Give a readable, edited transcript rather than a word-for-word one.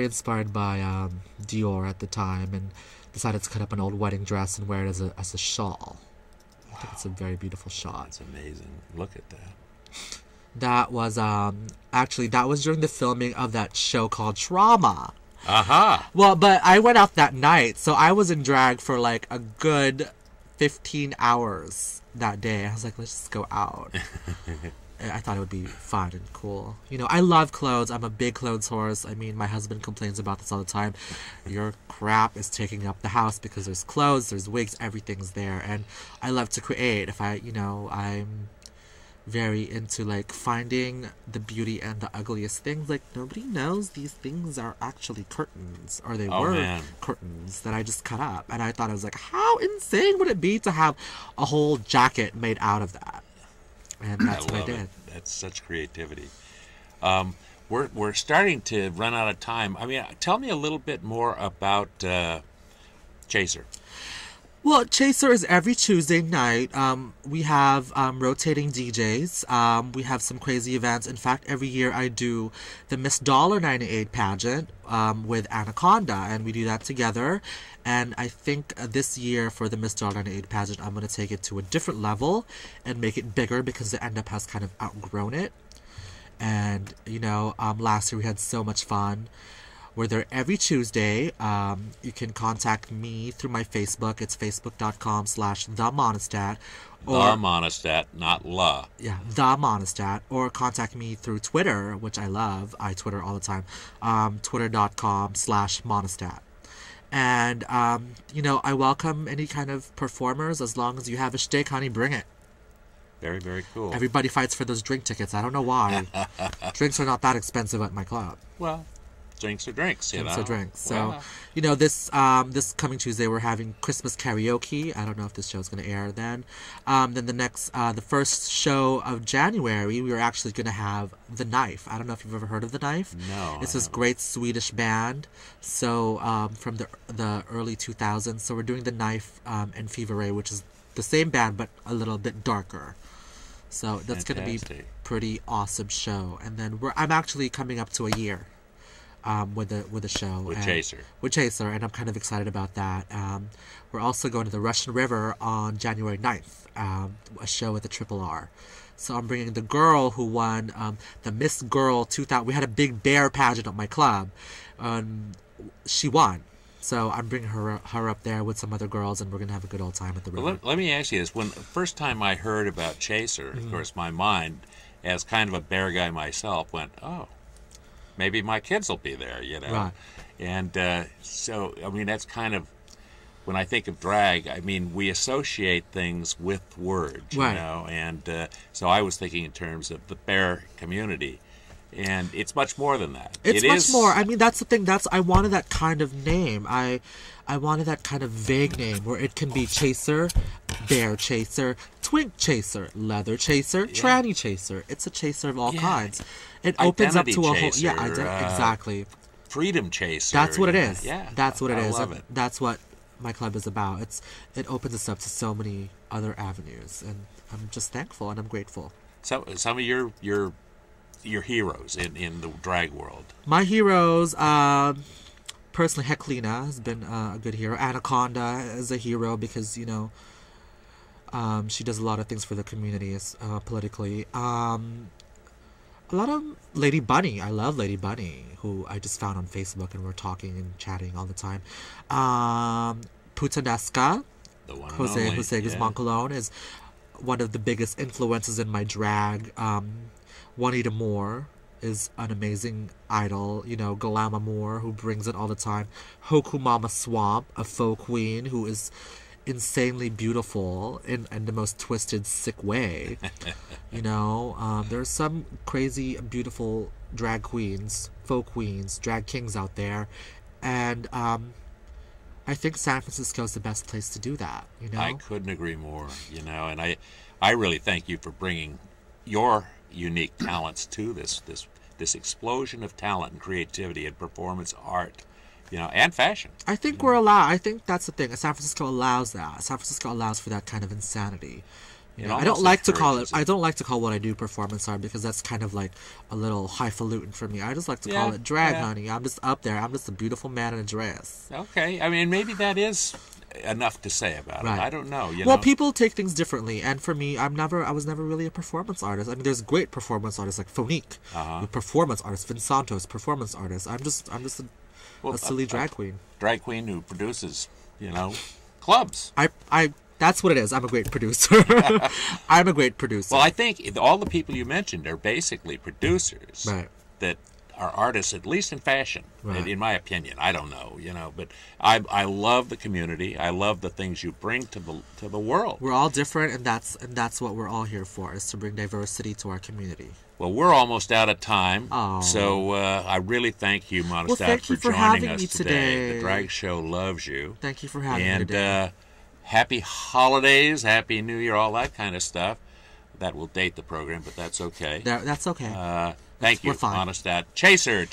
inspired by Dior at the time, and decided to cut up an old wedding dress and wear it as a shawl. I think it's a very beautiful shot. That's amazing. Look at that. That was actually that was during the filming of that show called Trauma. Aha. Well, but I went out that night, so I was in drag for like a good 15 hours that day. I was like, let's just go out. I thought it would be fun and cool. You know, I love clothes. I'm a big clothes horse. I mean, my husband complains about this all the time. Your crap is taking up the house because there's clothes, there's wigs, everything's there. And I love to create. I'm very into like finding the beauty and the ugliest things. Like, nobody knows these things are actually curtains, or they were curtains that I just cut up. And I thought, I was like, how insane would it be to have a whole jacket made out of that? And that's what I did. That's such creativity. We're starting to run out of time. I mean, tell me a little bit more about Chaser. Well, Chaser is every Tuesday night. We have rotating DJs. We have some crazy events. In fact, every year I do the Miss $1.98 pageant with Anaconda, and we do that together. And I think this year for the Miss $1.98 pageant, I'm going to take it to a different level and make it bigger because the End Up has kind of outgrown it. And, you know, last year we had so much fun. We're there every Tuesday. You can contact me through my Facebook. It's facebook.com/themonistat. The Monistat, not La. Yeah, The Monistat. Or contact me through Twitter, which I love. I Twitter all the time. Twitter.com/monistat. And, you know, I welcome any kind of performers. As long as you have a steak, honey, bring it. Very, very cool. Everybody fights for those drink tickets. I don't know why. Drinks are not that expensive at my club. Well, drinks are drinks, Drinks are drinks. So, you know, this coming Tuesday we're having Christmas karaoke. I don't know if this show's going to air then. Then the first show of January, we are actually going to have The Knife. I don't know if you've ever heard of The Knife. No. It's this great Swedish band. So, from the early 2000s. So we're doing The Knife and Fever Ray, which is the same band but a little bit darker. So that's going to be pretty awesome show. And then I'm actually coming up to a year. With the show with Chaser, and I'm kind of excited about that. We're also going to the Russian River on January 9th, a show with the Triple R. So I'm bringing the girl who won the Miss Girl 2000. We had a big bear pageant at my club. She won, so I'm bringing her up there with some other girls, and we're gonna have a good old time at the river. Well, let me ask you this: when the first time I heard about Chaser, of course, my mind, as kind of a bear guy myself, went, "Oh, maybe my kids will be there," you know. Right. And so, I mean, that's kind of, when I think of drag, I mean, we associate things with words, you know. And so I was thinking in terms of the bear community. And it's much more than that. It's much more. I mean, that's the thing. I wanted that kind of name. I wanted that kind of vague name where it can be Chaser, Bear Chaser, Twink Chaser, Leather Chaser, Tranny Chaser. It's a chaser of all kinds. It opens up to a whole... Yeah, exactly. Freedom Chaser. That's what it is. Yeah. That's what it is. I love it. That's what my club is about. It opens us up to so many other avenues. And I'm just thankful and I'm grateful. So, some of your heroes in the drag world. My heroes, personally, Heklina has been a good hero. Anaconda is a hero because, you know, she does a lot of things for the community politically. A lot of Lady Bunny. I love Lady Bunny, who I just found on Facebook, and we're talking and chatting all the time. Putanesca, Jose Guzman Colon, is one of the biggest influences in my drag. Juanita Moore is an amazing idol. You know, Galama Moore, who brings it all the time. Hoku Mama Swamp, a faux queen who is insanely beautiful in the most twisted, sick way. You know, there's some crazy, beautiful drag queens, faux queens, drag kings out there. And I think San Francisco is the best place to do that, you know? I couldn't agree more, you know, and I really thank you for bringing your unique talents to this explosion of talent and creativity and performance art, you know, and fashion. I think we're allowed. I think that's the thing. San Francisco allows that. San Francisco allows for that kind of insanity. I don't like to call it. I don't like to call what I do performance art because that's kind of like a little highfalutin for me. I just like to call it drag, honey. I'm just up there. I'm just a beautiful man in a dress. Okay, I mean maybe that is enough to say about it. I don't know. Well, people take things differently, and for me, I was never really a performance artist. I mean, there's great performance artists like Phonique, performance artist, Vinsanto's performance artist. I'm just a silly drag queen. Drag queen who produces, clubs. That's what it is. I'm a great producer. I'm a great producer. Well, I think all the people you mentioned are basically producers that are artists, at least in fashion, in my opinion. I don't know, but I love the community. I love the things you bring to the world. We're all different, and that's what we're all here for, is to bring diversity to our community. Well, we're almost out of time, so I really thank you, Monistat, for joining us today. The Drag Show loves you. Thank you for having me today. And happy holidays, happy New Year, all that kind of stuff. That will date the program, but that's okay. That's okay. Thank you, Monistat. Chaser.